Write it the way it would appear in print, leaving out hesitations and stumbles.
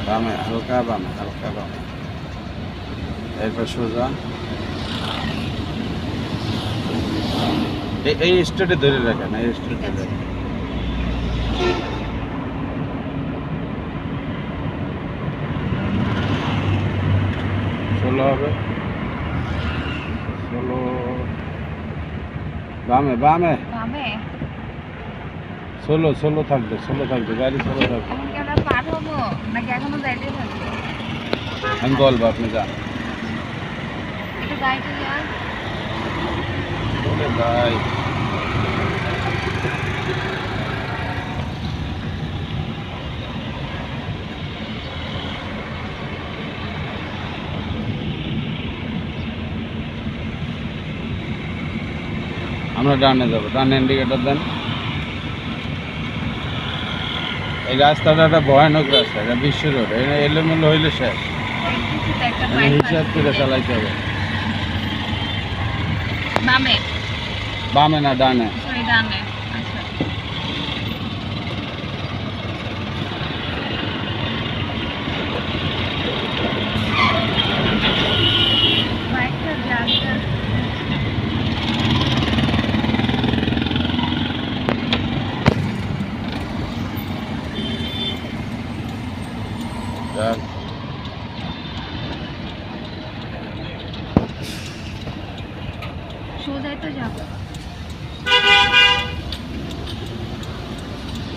বামে হালকা বামে এরপর সোজা এই স্টেটে ধরে রাখেন এই স্টেটে রাখেন ষোলো হবে বামে বামে ষোলো থাকবে গাড়ি ষোলো থাকবে এখন কি আমরা পার হবো নাকি এখনো যাইতে থাকবো? আমি বলবো আপনি যান একটু গাড়িটা যান। বলে ভাই আমরা ডানে যাবো ডানে ইন্ডিকেটর দেন এই রাস্তাটা একটা ভয়ানক রাস্তা এটা বিশ্ব রোড এলোমেলো হইলে শেষ দেখতেছি তো একটা মানে বাইক হিসাব করে চালাইতে হবে বামে না ডানে সরি ডানে। আচ্ছা বাইকটা জায়গা যাক, সোজাই তো যাবো।